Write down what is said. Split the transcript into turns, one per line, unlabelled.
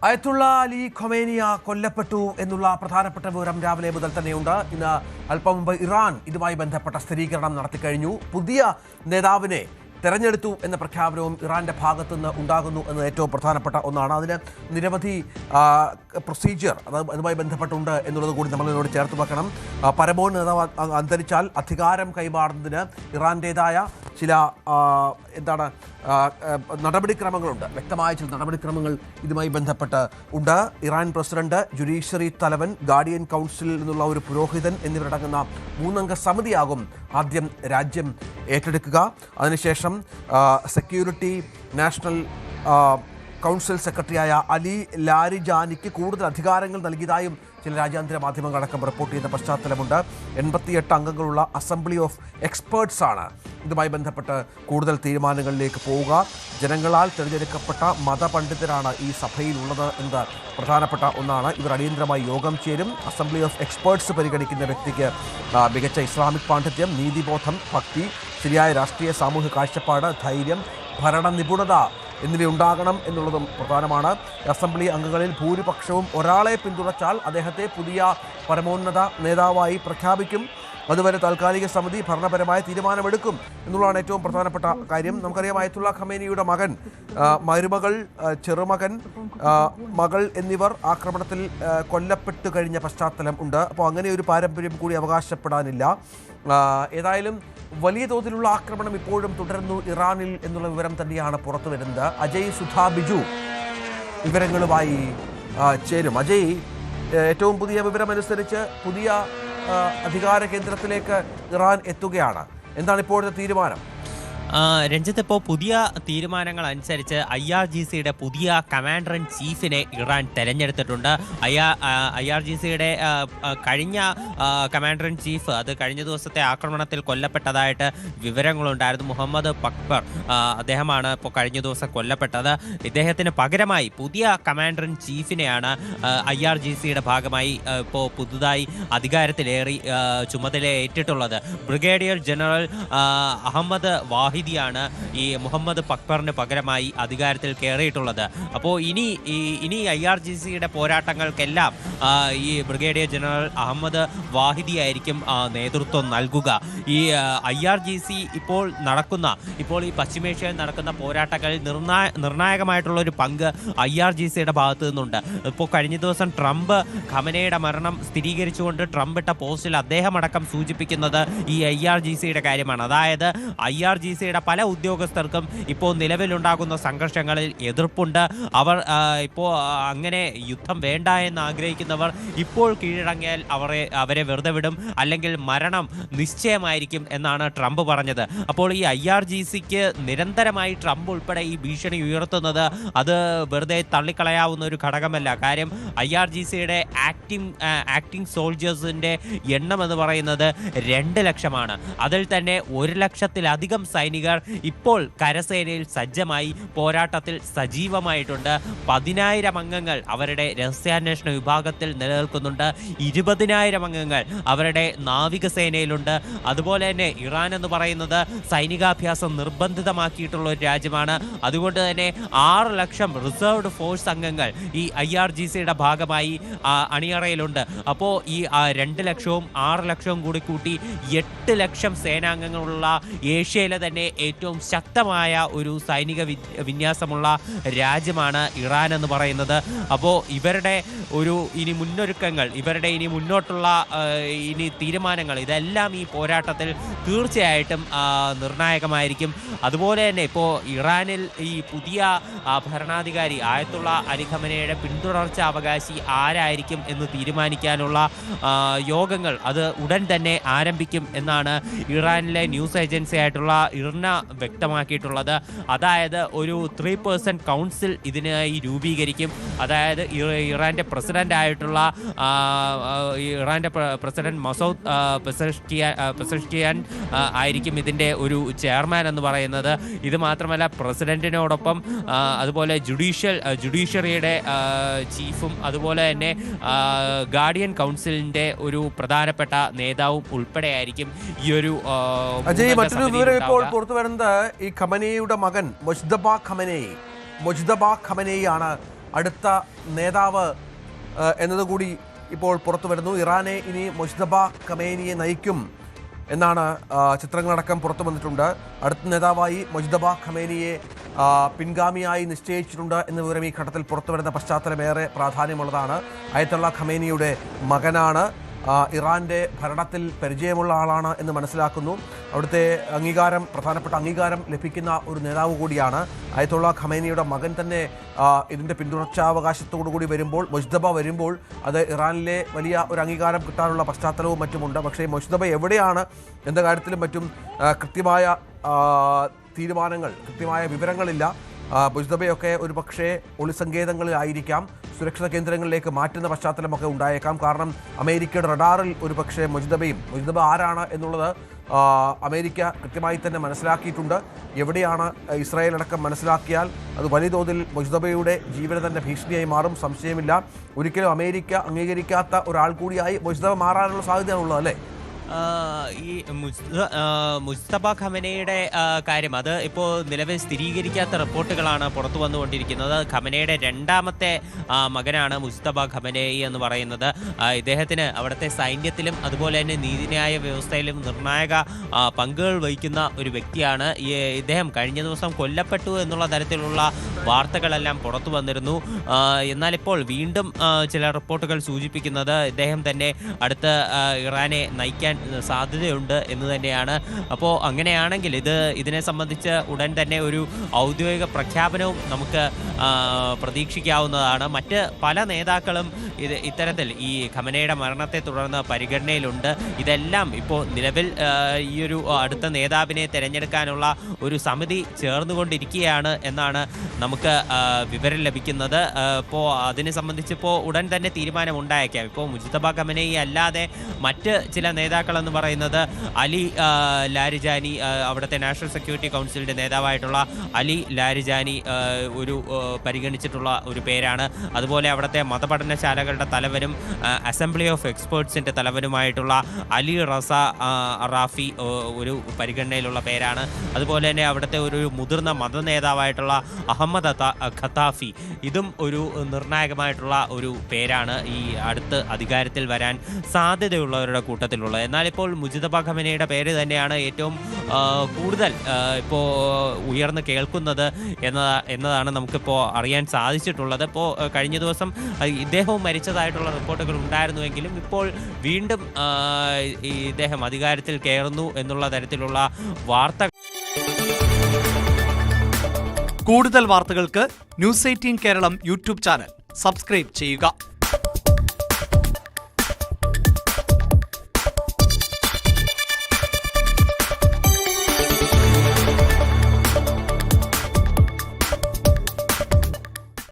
അയത്തുള്ള അലി ഖൊമേനിയ കൊല്ലപ്പെട്ടു എന്നുള്ള പ്രധാനപ്പെട്ട വിവരം രാവിലെ മുതൽ തന്നെയുണ്ട്. ഇന്ന് അല്പം മുമ്പ് ഇറാൻ ഇതുമായി ബന്ധപ്പെട്ട സ്ഥിരീകരണം നടത്തിക്കഴിഞ്ഞു. പുതിയ നേതാവിനെ തെരഞ്ഞെടുത്തു എന്ന പ്രഖ്യാപനവും ഇറാന്റെ ഭാഗത്തുനിന്ന് ഉണ്ടാകുന്നു എന്നത് ഏറ്റവും പ്രധാനപ്പെട്ട ഒന്നാണ്. അതിന് നിരവധി പ്രൊസീജിയർ അതുമായി ബന്ധപ്പെട്ടുണ്ട് എന്നുള്ളത് കൂടി നമ്മളിനോട് ചേർത്ത് വെക്കണം. പരമോന്നത നേതാവ് അന്തരിച്ചാൽ അധികാരം കൈമാറുന്നതിന് ഇറാൻ്റേതായ ചില നടപടിക്രമങ്ങളുണ്ട്. വ്യക്തമായ ചില നടപടിക്രമങ്ങൾ ഇതുമായി ബന്ധപ്പെട്ട് ഉണ്ട്. ഇറാൻ പ്രസിഡന്റ്, ജുഡീഷ്യറി തലവൻ, ഗാർഡിയൻ കൗൺസിലിൽ നിന്നുള്ള ഒരു പുരോഹിതൻ എന്നിവരടങ്ങുന്ന 3-അംഗ സമിതിയാകും ആദ്യം രാജ്യം ഏറ്റെടുക്കുക. അതിനുശേഷം സെക്യൂരിറ്റി നാഷണൽ കൗൺസിൽ സെക്രട്ടറിയായ അലി ലാരിജാനിക്ക് കൂടുതൽ അധികാരങ്ങൾ നൽകിയതായും ചില രാജ്യാന്തര മാധ്യമങ്ങളടക്കം റിപ്പോർട്ട് ചെയ്യുന്ന പശ്ചാത്തലമുണ്ട്. 88 അംഗങ്ങളുള്ള അസംബ്ലി ഓഫ് എക്സ്പേർട്സ് ആണ് ഇതുമായി ബന്ധപ്പെട്ട് കൂടുതൽ തീരുമാനങ്ങളിലേക്ക് പോവുക. ജനങ്ങളാൽ തിരഞ്ഞെടുക്കപ്പെട്ട മതപണ്ഡിതരാണ് ഈ സഭയിലുള്ളത് എന്നത് പ്രധാനപ്പെട്ട ഒന്നാണ്. ഇവർ അടിയന്തരമായി യോഗം ചേരും. അസംബ്ലി ഓഫ് എക്സ്പേർട്സ് പരിഗണിക്കുന്ന വ്യക്തിക്ക് മികച്ച ഇസ്ലാമിക് പാണ്ഡിത്യം, നീതിബോധം, ഭക്തി, ശരിയായ രാഷ്ട്രീയ സാമൂഹിക കാഴ്ചപ്പാട്, ധൈര്യം, ഭരണ നിപുണത എന്നിവയുണ്ടാകണം എന്നുള്ളതും പ്രധാനമാണ്. അസംബ്ലി അംഗങ്ങളിൽ ഭൂരിപക്ഷവും ഒരാളെ പിന്തുണച്ചാൽ അദ്ദേഹത്തെ പുതിയ പരമോന്നത നേതാവായി പ്രഖ്യാപിക്കും. അതുവരെ താൽക്കാലിക സമിതി ഭരണപരമായ തീരുമാനമെടുക്കും എന്നുള്ളതാണ് ഏറ്റവും പ്രധാനപ്പെട്ട കാര്യം. നമുക്കറിയാം, അയത്തുള്ള ഖമേനിയുടെ മകൻ, മരുമകൾ, ചെറുമകൻ, മകൾ എന്നിവർ ആക്രമണത്തിൽ കൊല്ലപ്പെട്ടു കഴിഞ്ഞ പശ്ചാത്തലം ഉണ്ട്. അപ്പോൾ അങ്ങനെ ഒരു പാരമ്പര്യം കൂടി അവകാശപ്പെടാനില്ല. ഏതായാലും വലിയ തോതിലുള്ള ആക്രമണം ഇപ്പോഴും തുടരുന്നു ഇറാനിൽ എന്നുള്ള വിവരം തന്നെയാണ് പുറത്തു വരുന്നത്. അജയ് സുധാ ബിജു വിവരങ്ങളുമായി ചേരും. അജയ്, ഏറ്റവും പുതിയ വിവരമനുസരിച്ച് പുതിയ അധികാര കേന്ദ്രത്തിലേക്ക് ഇറാൻ എത്തുകയാണ്. എന്താണ് ഇപ്പോഴത്തെ തീരുമാനം?
രഞ്ജിത്ത്, ഇപ്പോൾ പുതിയ തീരുമാനങ്ങൾ അനുസരിച്ച് IRGCയുടെ പുതിയ കമാൻഡർ ഇൻ ചീഫിനെ ഇറാൻ തെരഞ്ഞെടുത്തിട്ടുണ്ട്. IRGCയുടെ കഴിഞ്ഞ കമാൻഡർ ഇൻ ചീഫ് അത് കഴിഞ്ഞ ദിവസത്തെ ആക്രമണത്തിൽ കൊല്ലപ്പെട്ടതായിട്ട് വിവരങ്ങളുണ്ടായിരുന്നു. മുഹമ്മദ് പക്ബർ അദ്ദേഹമാണ് ഇപ്പോൾ കഴിഞ്ഞ ദിവസം കൊല്ലപ്പെട്ടത്. ഇദ്ദേഹത്തിന് പകരമായി പുതിയ കമാൻഡർ ഇൻ ചീഫിനെയാണ് IRGCയുടെ ഭാഗമായി ഇപ്പോൾ പുതുതായി അധികാരത്തിലേറി ചുമതലയേറ്റിട്ടുള്ളത്. ബ്രിഗേഡിയർ ജനറൽ അഹമ്മദ് വാഹിദിയാണ് ഈ മുഹമ്മദ് പക്ബറിന് പകരമായി അധികാരത്തിൽ കയറിയിട്ടുള്ളത്. അപ്പോൾ ഇനി IRGCയുടെ പോരാട്ടങ്ങൾക്കെല്ലാം ഈ ബ്രിഗേഡിയർ ജനറൽ അഹമ്മദ് വാഹിദിയായിരിക്കും നേതൃത്വം നൽകുക. ഈ IRGC ഇപ്പോൾ ഈ പശ്ചിമേഷ്യയിൽ നടക്കുന്ന പോരാട്ടങ്ങളിൽ നിർണായകമായിട്ടുള്ളൊരു പങ്ക് IRGCയുടെ ഭാഗത്തു നിന്നുണ്ട്. ഇപ്പോൾ കഴിഞ്ഞ ദിവസം ട്രംപ് ഖമനയുടെ മരണം സ്ഥിരീകരിച്ചുകൊണ്ട് ട്രംപ് ഇട്ട പോസ്റ്റിൽ അദ്ദേഹം അടക്കം സൂചിപ്പിക്കുന്നത് ഈ IRGCയുടെ കാര്യമാണ്. അതായത് IRGCയുടെ പല ഉദ്യോഗസ്ഥർക്കും ഇപ്പോൾ നിലവിലുണ്ടാകുന്ന സംഘർഷങ്ങളിൽ എതിർപ്പുണ്ട്. അവർ ഇപ്പോൾ അങ്ങനെ യുദ്ധം വേണ്ട എന്ന് ആഗ്രഹിക്കുന്നവർ ഇപ്പോൾ കീഴടങ്ങിയാൽ അവരെ വെറുതെ വിടും, അല്ലെങ്കിൽ മരണം നിശ്ചയമായിരിക്കും എന്നാണ് ട്രംപ് പറഞ്ഞത്. അപ്പോൾ ഈ IRGCക്ക് നിരന്തരമായി ട്രംപ് ഉൾപ്പെടെ ഈ ഭീഷണി ഉയർത്തുന്നത് അത് വെറുതെ തള്ളിക്കളയാവുന്ന ഒരു ഘടകമല്ല. കാര്യം IRGCയുടെ ആക്ടിംഗ് സോൾജേഴ്സിൻ്റെ എണ്ണം എന്ന് പറയുന്നത് 2 ലക്ഷമാണ്. അതിൽ തന്നെ 1 ലക്ഷത്തിലധികം സൈനികർ ഇപ്പോൾ കരസേനയിൽ സജ്ജമായി പോരാട്ടത്തിൽ സജീവമായിട്ടുണ്ട്. 10,000 അംഗങ്ങൾ അവരുടെ രഹസ്യാന്വേഷണ വിഭാഗത്തിൽ നിലനിൽക്കുന്നുണ്ട്. 20,000 അംഗങ്ങൾ അവരുടെ നാവികസേനയിലുണ്ട്. അതുപോലെ തന്നെ ഇറാൻ എന്ന് പറയുന്നത് സൈനികാഭ്യാസം നിർബന്ധിതമാക്കിയിട്ടുള്ള ഒരു രാജ്യമാണ്. അതുകൊണ്ട് തന്നെ 6 ലക്ഷം റിസർവ്ഡ് ഫോഴ്സ് അംഗങ്ങൾ ഈ IRGCയുടെ ഭാഗമായി അണിയറയിലുണ്ട്. അപ്പോൾ ഈ 2 ലക്ഷവും 6 ലക്ഷവും കൂട്ടി 8 ലക്ഷം സേനാംഗങ്ങളുള്ള ഏഷ്യയിലെ തന്നെ ഏറ്റവും ശക്തമായ ഒരു സൈനിക വിന്യാസമുള്ള രാജ്യമാണ് ഇറാൻ എന്ന് പറയുന്നത്. അപ്പോൾ ഇവരുടെ ഇനി മുന്നൊരുക്കങ്ങൾ, ഇവരുടെ ഇനി മുന്നോട്ടുള്ള തീരുമാനങ്ങൾ, ഇതെല്ലാം ഈ പോരാട്ടത്തിൽ തീർച്ചയായിട്ടും നിർണായകമായിരിക്കും. അതുപോലെ തന്നെ ഇപ്പോൾ ഇറാനിൽ ഈ പുതിയ ഭരണാധികാരി ആയത്തുള്ള അലി ഖമനയുടെ പിന്തുടർച്ച അവകാശി ആരായിരിക്കും എന്ന് തീരുമാനിക്കാനുള്ള യോഗങ്ങൾ അത് ഉടൻ തന്നെ ആരംഭിക്കും എന്നാണ് ഇറാനിലെ ന്യൂസ് ഏജൻസി ആയിട്ടുള്ള ഇർന വ്യക്തമാക്കിയിട്ടുള്ളത്. അതായത് ഒരു 3-person കൗൺസിൽ ഇതിനായി രൂപീകരിക്കും. അതായത് ഇറാന്റെ പ്രസിഡന്റ് ആയിട്ടുള്ള പ്രസിഡന്റ് മസൂദ് പെസഷ്കിയാൻ ആയിരിക്കും ഇതിൻ്റെ ഒരു ചെയർമാൻ എന്ന് പറയുന്നത്. ഇത് മാത്രമല്ല, പ്രസിഡന്റിനോടൊപ്പം അതുപോലെ ജുഡീഷ്യറിയുടെ ചീഫും അതുപോലെ തന്നെ ഗാർഡിയൻ കൗൺസിലിൻ്റെ ഒരു പ്രധാനപ്പെട്ട നേതാവും ഉൾപ്പെടെയായിരിക്കും ഈ ഒരു
മറ്റൊരു വിവരം ഇപ്പോൾ പുറത്തു വരുന്നത് ഈ ഖമനേയുടെ മകൻ മൊജ്തബ ഖമനേയി ആണ് അടുത്ത നേതാവ് എന്നതുകൂടി ഇപ്പോൾ പുറത്തു വരുന്നു. ഇറാനെ ഇനി മുജ്തബ ഖമേനിയെ നയിക്കും എന്നാണ് ചിത്രങ്ങളടക്കം പുറത്തു വന്നിട്ടുണ്ട്. അടുത്ത നേതാവായി മുജ്തബ ഖമേനിയെ പിൻഗാമിയായി നിശ്ചയിച്ചിട്ടുണ്ട് എന്ന വിവരം ഈ ഘട്ടത്തിൽ പുറത്തു വരുന്ന പശ്ചാത്തലം ഏറെ പ്രാധാന്യമുള്ളതാണ്. അയത്തുള്ള ഖമേനിയുടെ മകനാണ്, ഇറാന്റെ ഭരണത്തിൽ പരിചയമുള്ള ആളാണ് എന്ന് മനസ്സിലാക്കുന്നു. അവിടുത്തെ പ്രധാനപ്പെട്ട അംഗീകാരം ലഭിക്കുന്ന ഒരു നേതാവ് കൂടിയാണ്. അയത്തുള്ള ഖമേനിയുടെ മകൻ തന്നെ ഇതിൻ്റെ പിന്തുടർച്ചാവകാശത്തോടു കൂടി വരുമ്പോൾ, മുജ്തബ വരുമ്പോൾ അത് ഇറാനിലെ വലിയ ഒരു അംഗീകാരം കിട്ടാനുള്ള പശ്ചാത്തലവും മറ്റുമുണ്ട്. പക്ഷേ മുജ്തബ എവിടെയാണ് എന്ന കാര്യത്തിലും മറ്റും കൃത്യമായ തീരുമാനങ്ങൾ, കൃത്യമായ വിവരങ്ങളില്ല. മുജ്തബയൊക്കെ ഒരു പക്ഷേ ഒളിസങ്കേതങ്ങളിലായിരിക്കാം, സുരക്ഷിത കേന്ദ്രങ്ങളിലേക്ക് മാറ്റുന്ന പശ്ചാത്തലമൊക്കെ ഉണ്ടായേക്കാം. കാരണം അമേരിക്കയുടെ റഡാറിൽ ഒരു പക്ഷേ മുജ്തബ ആരാണ് എന്നുള്ളത് അമേരിക്ക കൃത്യമായി തന്നെ മനസ്സിലാക്കിയിട്ടുണ്ട്. എവിടെയാണ് ഇസ്രായേൽ അടക്കം മനസ്സിലാക്കിയാൽ അത് വലിയ തോതിൽ മുജ്തബയുടെ ജീവന് തന്നെ ഭീഷണിയായി മാറും, സംശയമില്ല. ഒരിക്കലും അമേരിക്ക അംഗീകരിക്കാത്ത ഒരാൾ കൂടിയായി മുജ്തബ മാറാനുള്ള സാധ്യതയാണുള്ളത് അല്ലേ?
ഈ മുസ്തഫ ഖമനയുടെ കാര്യം അത് ഇപ്പോൾ നിലവിൽ സ്ഥിരീകരിക്കാത്ത റിപ്പോർട്ടുകളാണ് പുറത്തു വന്നുകൊണ്ടിരിക്കുന്നത്. ഖമനയുടെ രണ്ടാമത്തെ മകനാണ് മുസ്തഫ ഖമനേയി എന്ന് പറയുന്നത്. ഇദ്ദേഹത്തിന് അവിടുത്തെ സൈന്യത്തിലും അതുപോലെ തന്നെ നീതിന്യായ വ്യവസ്ഥയിലും നിർണായക പങ്കുകൾ വഹിക്കുന്ന ഒരു വ്യക്തിയാണ്. ഇദ്ദേഹം കഴിഞ്ഞ ദിവസം കൊല്ലപ്പെട്ടു എന്നുള്ള തരത്തിലുള്ള വാർത്തകളെല്ലാം പുറത്തു വന്നിരുന്നു. എന്നാൽ ഇപ്പോൾ വീണ്ടും ചില റിപ്പോർട്ടുകൾ സൂചിപ്പിക്കുന്നത് ഇദ്ദേഹം തന്നെ അടുത്ത ഇറാനെ നയിക്കാൻ സാധ്യതയുണ്ട് എന്ന് തന്നെയാണ്. അപ്പോൾ അങ്ങനെയാണെങ്കിൽ ഇതിനെ സംബന്ധിച്ച് ഉടൻ തന്നെ ഒരു ഔദ്യോഗിക പ്രഖ്യാപനവും നമുക്ക് പ്രതീക്ഷിക്കാവുന്നതാണ്. മറ്റ് പല നേതാക്കളും ഇത്തരത്തിൽ ഈ ഖമനയുടെ മരണത്തെ തുടർന്ന് പരിഗണനയിലുണ്ട്. ഇതെല്ലാം ഇപ്പോൾ നിലവിൽ ഈ ഒരു അടുത്ത നേതാവിനെ തിരഞ്ഞെടുക്കാനുള്ള ഒരു സമിതി ചേർന്നുകൊണ്ടിരിക്കുകയാണ് എന്നാണ് നമുക്ക് വിവരം ലഭിക്കുന്നത്. ഇപ്പോൾ അതിനെ സംബന്ധിച്ചിപ്പോൾ ഉടൻ തന്നെ തീരുമാനമുണ്ടായേക്കാം. ഇപ്പോൾ മുജ്തബ ഖമനേയി അല്ലാതെ മറ്റ് ചില നേതാക്കളെന്ന് പറയുന്നത് അലി ലാരിജാനി, അവിടുത്തെ നാഷണൽ സെക്യൂരിറ്റി കൗൺസിലിൻ്റെ നേതാവായിട്ടുള്ള അലി ലാരിജാനി ഒരു പരിഗണിച്ചിട്ടുള്ള ഒരു പേരാണ്. അതുപോലെ അവിടുത്തെ മതപഠനശാലകളുടെ തലവനും അസംബ്ലി ഓഫ് എക്സ്പേർട്സിൻ്റെ തലവനുമായിട്ടുള്ള അലി റസ റാഫി ഒരു പരിഗണനയിലുള്ള പേരാണ്. അതുപോലെ തന്നെ അവിടുത്തെ ഒരു മുതിർന്ന മത നേതാവായിട്ടുള്ള അഹമ്മദ് ഖത്താഫി, ഇതും ഒരു നിർണായകമായിട്ടുള്ള ഒരു പേരാണ് ഈ അടുത്ത് അധികാരത്തിൽ വരാൻ സാധ്യതയുള്ളവരുടെ കൂട്ടത്തിലുള്ളത്. എന്നാൽ ഇപ്പോൾ മുജ്തബ ഖമനയുടെ പേര് തന്നെയാണ് ഏറ്റവും കൂടുതൽ ഇപ്പോൾ ഉയർന്നു കേൾക്കുന്നത് എന്നതാണ് നമുക്കിപ്പോൾ അറിയാൻ സാധിച്ചിട്ടുള്ളത്. ഇപ്പോൾ കഴിഞ്ഞ ദിവസം ഇദ്ദേഹവും മരിച്ചതായിട്ടുള്ള റിപ്പോർട്ടുകൾ ഉണ്ടായിരുന്നുവെങ്കിലും ഇപ്പോൾ വീണ്ടും ഇദ്ദേഹം അധികാരത്തിൽ കയറുന്നു എന്നുള്ള തരത്തിലുള്ള വാർത്ത.
കൂടുതൽ വാർത്തകൾക്ക് news 18 Keralam YouTube channel subscribe ചെയ്യുക.